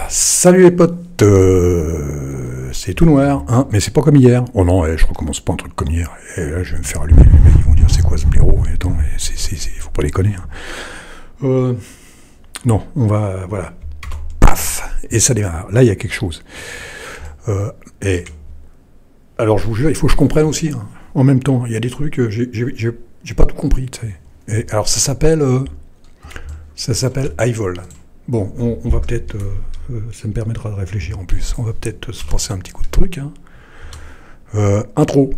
Salut les potes, c'est tout noir, hein, mais c'est pas comme hier. Oh non, je recommence pas un truc comme hier. Et là, je vais me faire allumer. Les mecs, ils vont dire c'est quoi ce blaireau? Et attends, faut pas déconner. Hein. Non, on va, voilà, paf, et ça démarre. Là, il y a quelque chose. Et alors, je vous jure, il faut que je comprenne aussi. Hein. En même temps, il y a des trucs, j'ai pas tout compris. Tu sais. Et alors, ça s'appelle iVol. Bon, on va peut-être, ça me permettra de réfléchir en plus, on va peut-être se passer un petit coup de truc. Hein. Intro.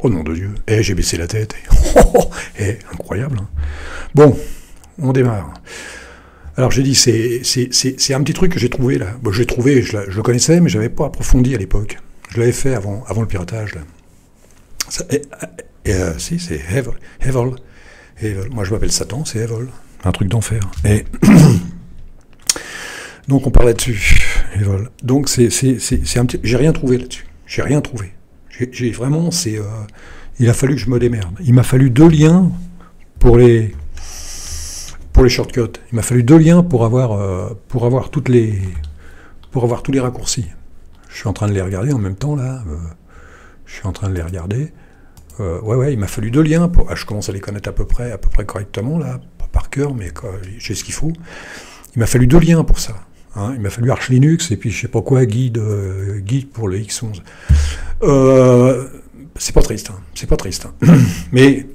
Oh nom de Dieu, j'ai baissé la tête. Incroyable. Hein. Bon, on démarre. Alors j'ai dit, c'est un petit truc que j'ai trouvé là. Bon, je le connaissais, mais je n'avais pas approfondi à l'époque. Je l'avais fait avant le piratage. Là. Si, c'est Evol. Moi, je m'appelle Satan, c'est Evol. Un truc d'enfer. Et donc, on parle là-dessus. Evol. Donc, c'est un petit... J'ai rien trouvé là-dessus. J'ai rien trouvé. J'ai vraiment... il a fallu que je me démerde. Il m'a fallu 2 liens pour les shortcuts. Il m'a fallu 2 liens pour avoir tous les raccourcis. Je suis en train de les regarder en même temps, là. Ouais, il m'a fallu 2 liens. Je commence à les connaître à peu près correctement, là. Pas par cœur, mais j'ai ce qu'il faut. Il m'a fallu 2 liens pour ça. Hein. Il m'a fallu Arch Linux, et puis je sais pas quoi, guide pour le X11. C'est pas triste, hein. C'est pas triste. Hein. Mais,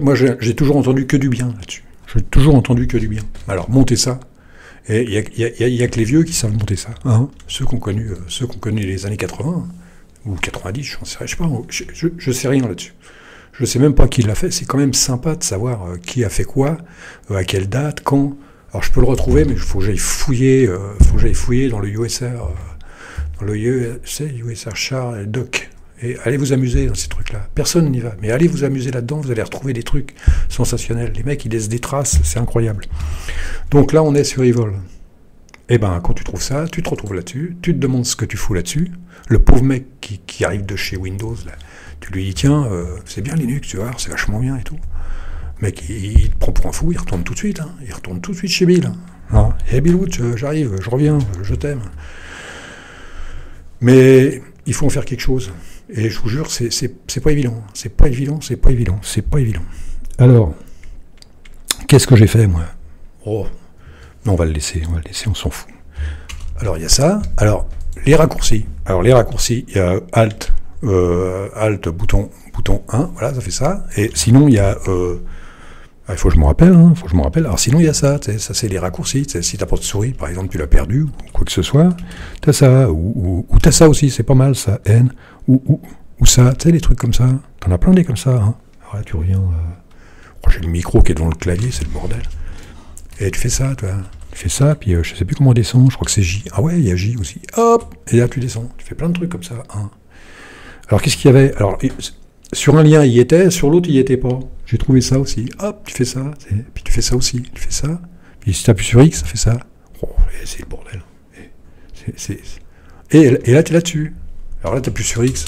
moi, j'ai toujours entendu que du bien là-dessus. J'ai toujours entendu que du bien. Alors, montez ça. Et il y a que les vieux qui savent monter ça. Hein. Ceux qui ont connu les années 80, ou 90, je sais pas, je sais rien là-dessus. Je sais même pas qui l'a fait. C'est quand même sympa de savoir qui a fait quoi, à quelle date, quand. Alors je peux le retrouver, mais il faut que j'aille fouiller, dans le USR, USR char et doc. Et allez vous amuser dans ces trucs-là. Personne n'y va. Mais allez vous amuser là-dedans, vous allez retrouver des trucs sensationnels. Les mecs, ils laissent des traces, c'est incroyable. Donc là, on est sur iVol. Et ben, quand tu trouves ça, tu te retrouves là-dessus, tu te demandes ce que tu fous là-dessus. Le pauvre mec qui arrive de chez Windows, là, tu lui dis, tiens, c'est bien Linux, tu vois, c'est vachement bien et tout. Le mec, il te prend pour un fou, il retourne tout de suite. Hein. Il retourne tout de suite chez Bill. Hein. Hey Bill Woods, j'arrive, je reviens, je t'aime. Mais il faut en faire quelque chose. Et je vous jure, c'est pas évident. C'est pas évident. Alors, qu'est-ce que j'ai fait, moi? Oh, non, on va le laisser, on s'en fout. Alors, il y a ça. Alors, les raccourcis. Il y a Alt, bouton 1, voilà, ça fait ça. Et sinon, il y a... il faut que je me rappelle, Alors, sinon, il y a ça, ça c'est les raccourcis. Si t'as pas de souris, par exemple, tu l'as perdu, ou quoi que ce soit, t'as ça, ou t'as ça aussi, c'est pas mal, ça, N, ou ça, tu sais, les trucs comme ça. T'en as plein des comme ça, hein. Alors là, tu reviens... j'ai le micro qui est devant le clavier, c'est le bordel. Et tu fais ça, toi. Tu fais ça, puis je sais plus comment descendre, je crois que c'est J. Ah ouais, il y a J aussi. Hop, et là, tu descends. Tu fais plein de trucs comme ça, hein. Alors, qu'est-ce qu'il y avait? Alors, sur un lien, il y était, sur l'autre, il y était pas. J'ai trouvé ça aussi. Hop, tu fais ça, puis tu fais ça aussi, tu fais ça. Puis si tu appuies sur X, ça fait ça. Oh, c'est le bordel. Et là, tu es là-dessus. Alors là, tu appuies sur X.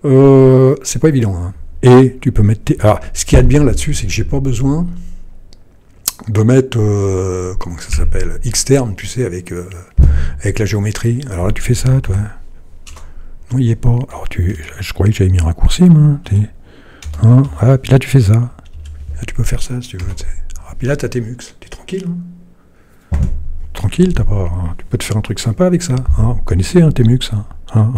C'est pas évident. Hein. Et tu peux mettre... Alors, ce qu'il y a de bien là-dessus, c'est que j'ai pas besoin de mettre... comment ça s'appelle? Xterm, tu sais, avec la géométrie. Alors là, tu fais ça, toi. Non, il n'y est pas. Alors, je croyais que j'avais mis un raccourci, moi. Hein, voilà, puis là, tu fais ça. Là, tu peux faire ça, si tu veux. Ah, puis là, tu as tes mux. Tu es tranquille. Hein. Tranquille, tu peux te faire un truc sympa avec ça. Hein. Vous connaissez, hein, tes mux. Hein.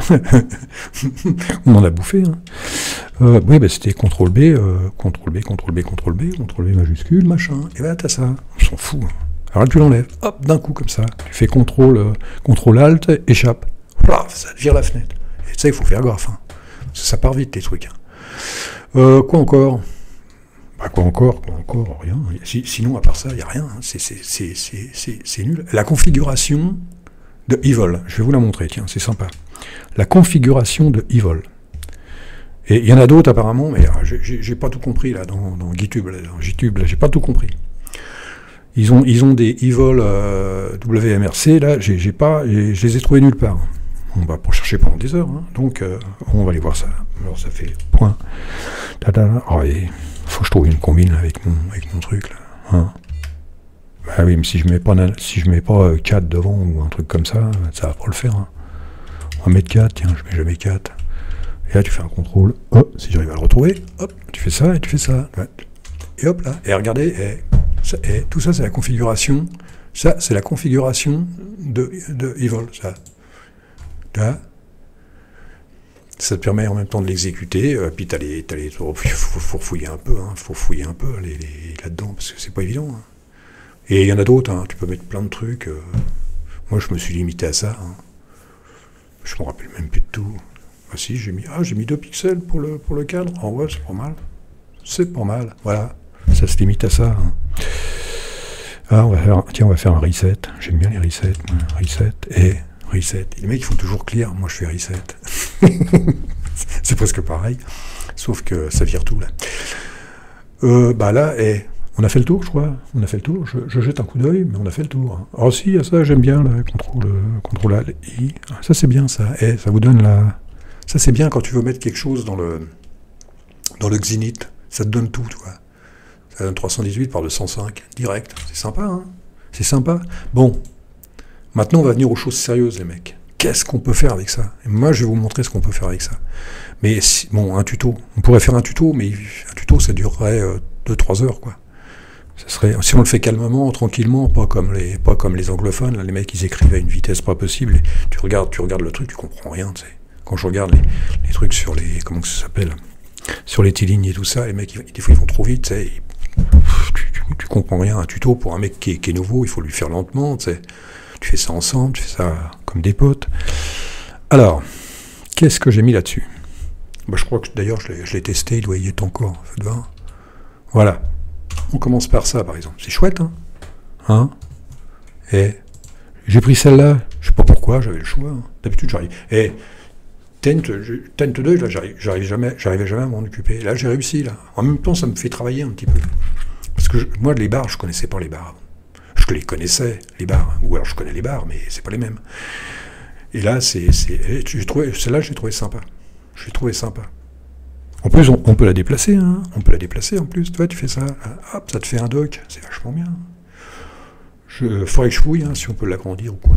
On en a bouffé. Hein. Oui, bah, c'était CTRL-B, CTRL-B majuscule, machin. Et là, tu as ça. On s'en fout. Hein. Alors là, tu l'enlèves. Hop, d'un coup, comme ça. Tu fais CTRL-ALT, échappe. Plaf, ça te vire la fenêtre. Et tu sais, il faut faire gaffe. Hein. Ça part vite, les trucs. Hein. Quoi encore? Bah, quoi encore, rien. Sinon, à part ça, il n'y a rien. Hein. C'est nul. La configuration de iVol. Je vais vous la montrer, tiens, c'est sympa. La configuration de iVol. Et il y en a d'autres, apparemment, mais j'ai pas tout compris, là, dans GitHub. Dans GitHub, là, j'ai pas tout compris. Ils ont des iVol WMRC, là, je les ai trouvés nulle part. On va pas chercher pendant des heures, hein. Donc on va aller voir ça. Alors ça fait point. Oh, et faut que je trouve une combine avec mon truc là. Hein. Bah oui, mais si je mets pas 4 devant ou un truc comme ça va pas le faire. Hein. On va mettre 4, tiens, je mets jamais 4. Et là tu fais un contrôle. Oh, si j'arrive à le retrouver, hop, tu fais ça et tu fais ça. Et hop là. Et regardez, tout ça c'est la configuration. Ça c'est la configuration de Evil, ça. Là. Ça te permet en même temps de l'exécuter, puis faut fouiller un peu, hein, faut fouiller un peu là-dedans, parce que c'est pas évident. Hein. Et il y en a d'autres, hein, tu peux mettre plein de trucs. Moi je me suis limité à ça. Hein. Je me rappelle même plus de tout. Ah si, j'ai mis 2 pixels pour le cadre. Oh ouais, c'est pas mal. C'est pas mal, voilà. Ça se limite à ça. Hein. Ah, on va faire un reset. J'aime bien les resets. Reset et reset. Et les mecs, ils font toujours clear. Moi, je fais reset. C'est presque pareil. Sauf que ça vire tout, là. Bah là, on a fait le tour, je crois. On a fait le tour. Je jette un coup d'œil, mais on a fait le tour. Oh si, ça, j'aime bien, là. Contrôle Alt I. Ça, c'est bien, ça. Ça vous donne la... Ça, c'est bien quand tu veux mettre quelque chose dans le Xenith. Ça te donne tout, tu vois. Ça donne 318 par 205, direct. C'est sympa, hein. C'est sympa. Bon. Maintenant, on va venir aux choses sérieuses, les mecs. Qu'est-ce qu'on peut faire avec ça? Et moi, je vais vous montrer ce qu'on peut faire avec ça. Mais, bon, un tuto. On pourrait faire un tuto, mais un tuto, ça durerait 2-3 heures, quoi. Ça serait, si on le fait calmement, tranquillement, pas comme les anglophones, là, les mecs, ils écrivent à une vitesse pas possible, et tu regardes le truc, tu comprends rien, tu sais. Quand je regarde les trucs sur les... Comment ça s'appelle? Sur les T-lignes et tout ça, les mecs, des fois, ils vont trop vite, tu sais. Tu comprends rien. Un tuto, pour un mec qui est nouveau, il faut lui faire lentement, tu sais. Tu fais ça ensemble, tu fais ça comme des potes. Alors, qu'est-ce que j'ai mis là-dessus? Bah, je crois que, d'ailleurs, je l'ai testé, il doit y être encore. Voilà. On commence par ça, par exemple. C'est chouette, hein? Et j'ai pris celle-là, je sais pas pourquoi, j'avais le choix. Hein. D'habitude, j'arrive. Et Tent 2, là, j'arrivais jamais à m'en occuper. Là, j'ai réussi, là. En même temps, ça me fait travailler un petit peu. Parce que moi, les bars, je connaissais pas les bars. Je les connaissais, les bars. Ou alors, je connais les bars, mais c'est pas les mêmes. Et là, celle-là, j'ai trouvé sympa. J'ai trouvé sympa. En plus, on peut la déplacer, hein. On peut la déplacer, en plus. Toi, tu fais ça, hop, ça te fait un dock. C'est vachement bien. Faudrait que je fouille, hein, si on peut l'agrandir ou quoi.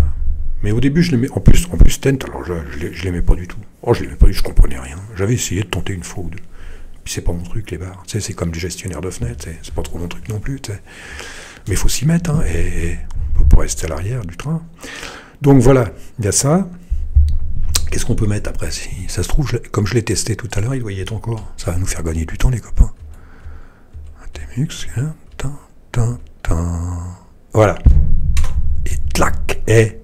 Mais au début, je l'aimais. En plus, Tent, alors je l'aimais pas du tout. Oh, je l'aimais pas du tout, je comprenais rien. J'avais essayé de tenter une fois ou deux. Puis c'est pas mon truc, les bars. Tu sais, c'est comme du gestionnaire de fenêtres, c'est pas trop mon truc non plus, tu sais. Mais il faut s'y mettre, hein, et on peut pas rester à l'arrière du train. Donc voilà, il y a ça. Qu'est-ce qu'on peut mettre après? Si ça se trouve, comme je l'ai testé tout à l'heure, il doit y être encore. Ça va nous faire gagner du temps, les copains. Tmux, voilà. Et tlac, et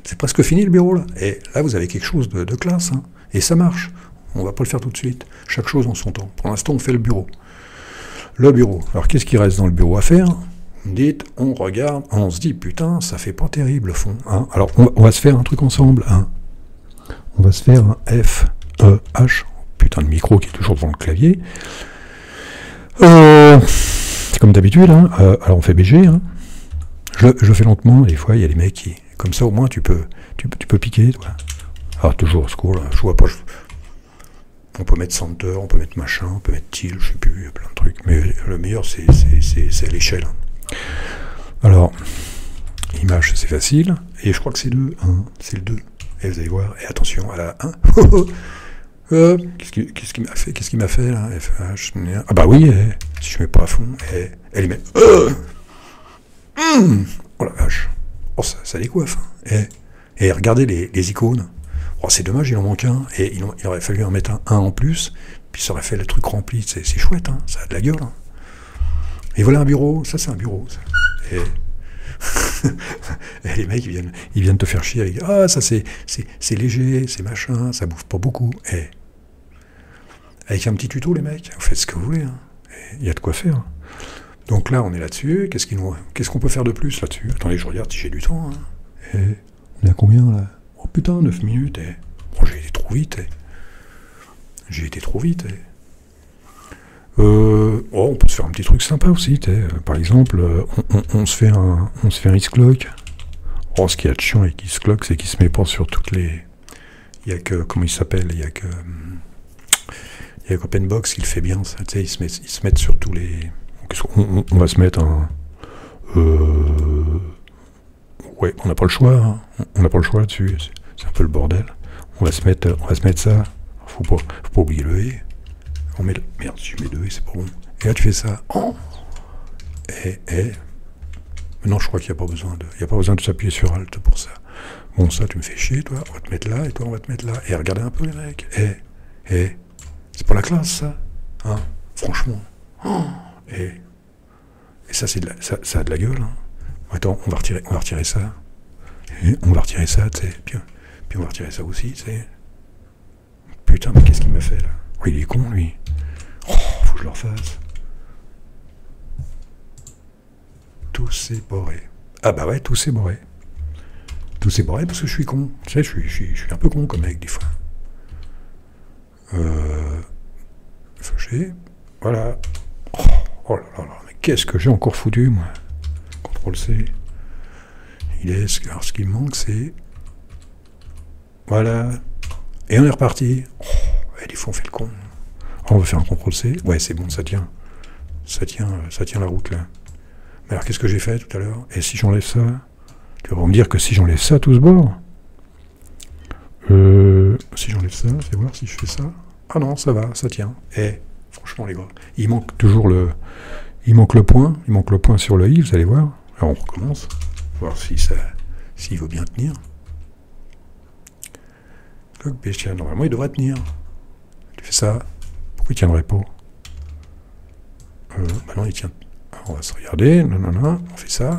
c'est presque fini le bureau là. Et là vous avez quelque chose de classe, hein. Et ça marche. On va pas le faire tout de suite. Chaque chose en son temps. Pour l'instant on fait le bureau. Le bureau. Alors qu'est-ce qui reste dans le bureau à faire? Vous me dites, on regarde, on se dit putain, ça fait pas terrible le fond. Hein. Alors on va se faire un truc ensemble. Hein. On va se faire un F-E-H. Putain de micro qui est toujours devant le clavier. C'est comme d'habitude. Hein. Alors on fait BG. Hein. Je fais lentement, des fois il y a des mecs qui... Comme ça au moins tu peux piquer, toi. Alors toujours au secours, là, je vois pas... On peut mettre center, on peut mettre machin, on peut mettre til, je sais plus, il y a plein de trucs. Mais le meilleur c'est à l'échelle. Hein. Alors, image c'est facile, et je crois que c'est 2, hein, c'est le 2. Et vous allez voir, et attention à la 1. Qu'est-ce qu'il m'a fait là? FH, ah bah oui, si je mets pas à fond, elle y met... Oh la vache. Oh, ça décoiffe. Hein. Et regardez les icônes. Oh, c'est dommage, il en manque un. Et il aurait fallu en mettre un en plus. Puis ça aurait fait le truc rempli. C'est chouette, hein. Ça a de la gueule. Hein. Et voilà un bureau. Ça, c'est un bureau. Ça. Et les mecs, ils viennent te faire chier avec... Ah, ça, c'est léger, c'est machin, ça bouffe pas beaucoup. Et avec un petit tuto, les mecs, vous faites ce que vous voulez. Hein. Il y a de quoi faire. Donc là, on est là-dessus. Qu'est-ce qu'on peut faire de plus là-dessus? Attendez, je regarde si j'ai du temps. Hein. Et on est à combien là? Oh putain, 9 minutes. Oh, j'ai été trop vite. J'ai été trop vite. Oh, on peut se faire un petit truc sympa aussi. Par exemple, on se fait un Xclock. Oh, ce qui est chiant avec Xclock, c'est qu'il se met pas sur toutes les... Il y a que, comment il s'appelle, il y a que OpenBox qui le fait bien, ça, tu sais, ils se mettent sur tous les... On va se mettre un... ouais, on n'a pas le choix, hein. On n'a pas le choix là-dessus, c'est un peu le bordel. On va se mettre ça, faut pas oublier le et. On met merde, si je mets deux et, c'est pas bon. Et là tu fais ça, oh, et... Maintenant je crois qu'il n'y a pas besoin de s'appuyer sur Alt pour ça. Bon, ça tu me fais chier, toi, on va te mettre là, et toi on va te mettre là. Et regardez un peu les mecs, c'est pour la classe ça, hein, franchement. Oh, et ça, ça a de la gueule. Hein. Attends, on va retirer ça. Et on va retirer ça, tu sais. Puis on va retirer ça aussi, tu sais. Putain, mais qu'est-ce qu'il me fait là? Oh, il est con, lui. Oh, faut que je le refasse. Tout s'est borré. Ah bah ouais, tout s'est borré. Tout s'est borré parce que je suis con. Tu sais, je suis un peu con comme mec, des fois. Voilà. Oh là là là, mais qu'est-ce que j'ai encore foutu, moi? CTRL-C. Alors, ce qui me manque, c'est... Voilà. Et on est reparti. Oh, et des fois, on fait le con. Oh, on va faire un CTRL-C. Ouais, c'est bon, ça tient. Ça tient la route, là. Mais alors, qu'est-ce que j'ai fait tout à l'heure? Et si j'enlève ça? Tu vas me dire que si j'enlève ça, tout ce bord? Si j'enlève ça, fais voir si je fais ça. Ah non, ça va, ça tient. Et franchement, les gars, il manque toujours le... Il manque le point sur le i, vous allez voir. Alors on recommence, voir s'il veut bien tenir. Normalement, il devrait tenir. Tu fais ça, pourquoi il tiendrait pas? Maintenant, il tient. Alors, on va se regarder, non, on fait ça,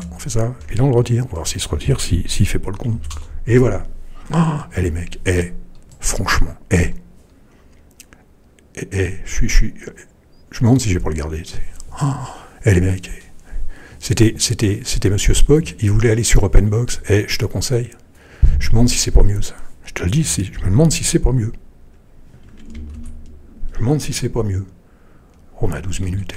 et là on le retire. On va voir s'il se retire, s'il fait pas le con. Et voilà. Oh, les mecs, franchement, je me demande si je vais pas le garder, tu sais. Oh, les mecs, c'était Monsieur Spock, il voulait aller sur OpenBox, je te conseille. Je me demande si c'est pas mieux, ça. Je te le dis, je me demande si c'est pas mieux. Je me demande si c'est pas mieux. On a 12 minutes,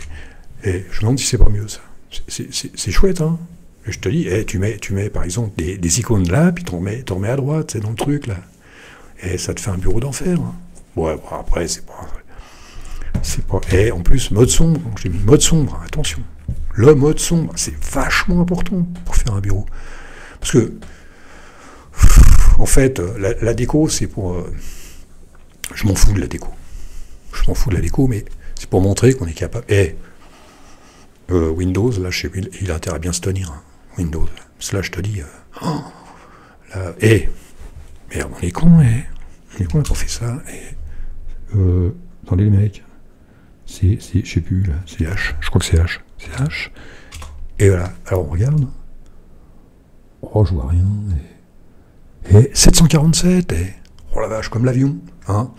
je me demande si c'est pas mieux, ça. C'est chouette, hein. Et je te dis, tu mets par exemple des icônes là, puis t'en remets à droite, c'est dans le truc, là. Et ça te fait un bureau d'enfer, hein. Ouais, bon, après, c'est pas... Et en plus, mode sombre, j'ai mis mode sombre, attention. Le mode sombre, c'est vachement important pour faire un bureau. Parce que, en fait, la déco, c'est pour... je m'en fous de la déco. Je m'en fous de la déco, mais c'est pour montrer qu'on est capable... Windows, là, je sais, il a intérêt à bien se tenir. Hein, Windows. Parce que là, je te dis... là, merde, on est con, on est con pour faire ça. Attendez, les mecs. Je sais plus, là, c'est H, je crois que c'est H. C'est H. Et voilà, alors on regarde. Oh, je vois rien. Et 747, oh la vache, comme l'avion. Hein.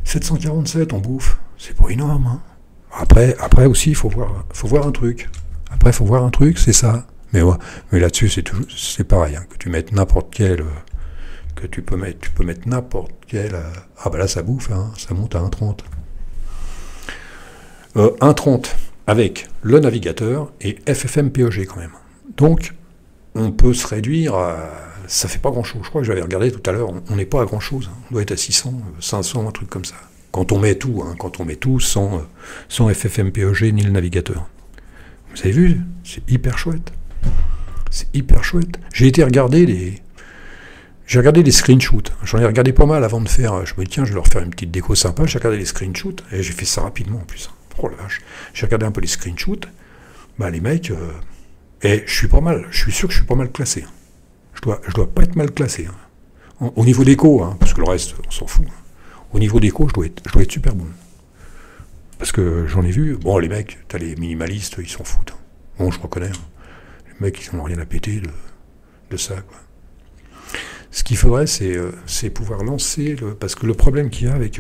747, on bouffe. C'est pas énorme. Hein. Après aussi, il faut voir un truc. Après, il faut voir un truc, c'est ça. Mais là-dessus, c'est pareil. Hein, que tu mettes n'importe quel... tu peux mettre n'importe quel... ah bah là, ça bouffe, hein, ça monte à 1,30. 1,30 avec le navigateur et FFmpeg quand même. Donc, on peut se réduire à... Ça fait pas grand-chose. Je crois que j'avais regardé tout à l'heure, on n'est pas à grand-chose. Hein. On doit être à 600, 500, un truc comme ça. Quand on met tout, sans FFmpeg ni le navigateur. Vous avez vu? C'est hyper chouette. C'est hyper chouette. J'ai regardé des screenshots. J'en ai regardé pas mal avant de faire... Je me dis, tiens, je vais leur faire une petite déco sympa. J'ai regardé les screenshots et j'ai fait ça rapidement en plus. Oh la vache. J'ai regardé un peu les screenshots. Bah les mecs... je suis sûr que je suis pas mal classé. Hein. Je dois pas être mal classé. Hein. Au niveau déco, hein, parce que le reste, on s'en fout. Hein. Au niveau déco, je dois être super bon. Parce que j'en ai vu... Bon, les mecs, t'as les minimalistes, ils s'en foutent. Hein. Bon, je reconnais. Hein. Les mecs, ils n'ont rien à péter de ça, quoi. Ce qu'il faudrait, c'est pouvoir lancer... parce que le problème qu'il y a avec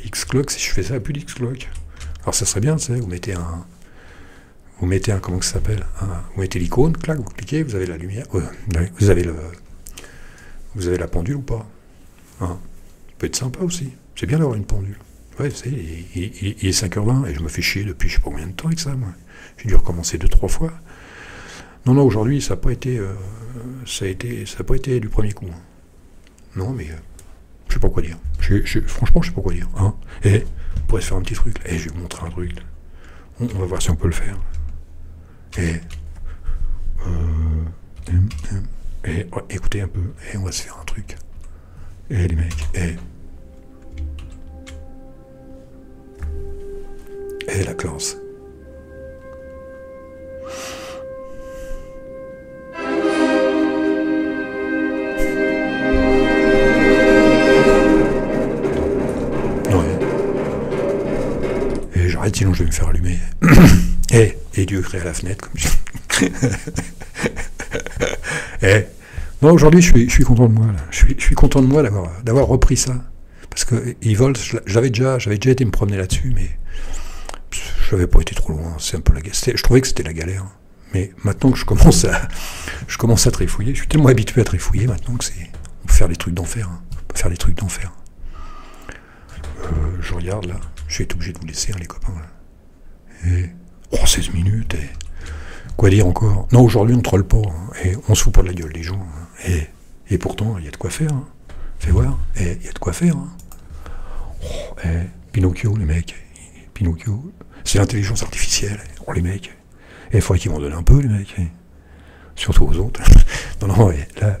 Xcloak, c'est que je fais ça à plus d'Xcloak. Alors ça serait bien, tu sais, vous mettez un... Comment ça s'appelle? Vous mettez l'icône, clac, vous cliquez, vous avez la lumière... vous avez la pendule ou pas? Hein. Ça peut être sympa aussi. C'est bien d'avoir une pendule. Ouais, vous savez, il est 5h20 et je me fais chier depuis je sais pas combien de temps avec ça, moi. J'ai dû recommencer 2-3 fois. Non, aujourd'hui, ça n'a pas été... ça n'a pas été du premier coup. Non, mais sais pas quoi dire. Franchement, je sais pas quoi dire. Hein. Et on pourrait se faire un petit truc. Et je vais vous montrer un truc. On va voir si on peut le faire. Et écoutez un peu. Et on va se faire un truc. Et les mecs. Et la classe. J'arrête, sinon je vais me faire allumer. Et Dieu créa la fenêtre, comme je non, aujourd'hui, je suis content de moi. Là. Je suis content de moi d'avoir repris ça. Parce que Evolve, j'avais déjà été me promener là-dessus, mais je n'avais pas été trop loin. C'est un peu je trouvais que c'était la galère. Mais maintenant que je commence à trifouiller, je suis tellement habitué à trifouiller maintenant que on peut faire des trucs d'enfer. Hein. On peut faire des trucs d'enfer. Je regarde là. Je vais être obligé de vous laisser, hein, les copains. Là. 16 minutes. Quoi dire encore? Non, aujourd'hui, on ne troll pas. Hein, et on se fout pas de la gueule des gens. Hein, et pourtant, il y a de quoi faire. Hein. Fais voir. Il y a de quoi faire. Hein. Pinocchio, les mecs. Pinocchio. C'est l'intelligence artificielle. Les mecs. Il faudrait qu'ils m'en donnent un peu, les mecs. Surtout aux autres. Non, là,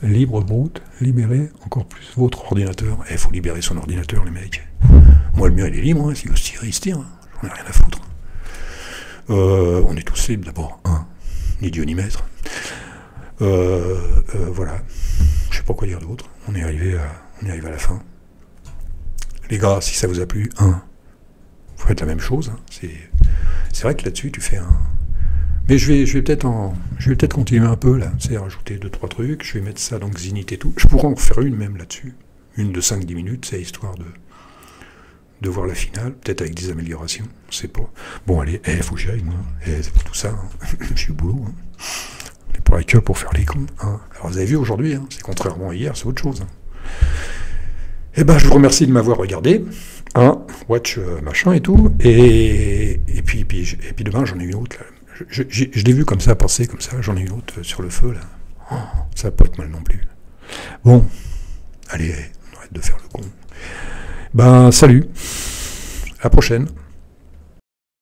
libre brute, libérez encore plus votre ordinateur. Il faut libérer son ordinateur, les mecs. Moi, le mien, il est libre, hein. S'il veut se tirer, il se tire. Hein. J'en ai rien à foutre. On est tous libres, d'abord. Hein. Ni Dieu, ni maître. Voilà. Je sais pas quoi dire d'autre. On est arrivé à la fin. Les gars, si ça vous a plu, vous faites la même chose. Hein. C'est vrai que là-dessus, tu fais un... Mais je vais peut-être continuer un peu, là. C'est rajouter 2-3 trucs. Je vais mettre ça dans Xinit et tout. Je pourrais en faire une même là-dessus. Une de 5-10 minutes, c'est histoire de voir la finale, peut-être avec des améliorations, je sais pas. Bon, allez, faut que j'y aille, moi. C'est pour tout ça, hein. Je suis au boulot. Hein. On n'est pas avec eux pour faire les cons. Hein. Alors, vous avez vu aujourd'hui, hein, c'est contrairement à hier, c'est autre chose. Hein. Eh ben, je vous remercie de m'avoir regardé. Hein, watch, machin et tout. Et puis demain, j'en ai une autre, là. Je l'ai vu comme ça, passer comme ça, j'en ai une autre sur le feu, là. Oh, ça va pas être mal non plus. Bon, allez, on arrête de faire le con. Ben, salut, à la prochaine.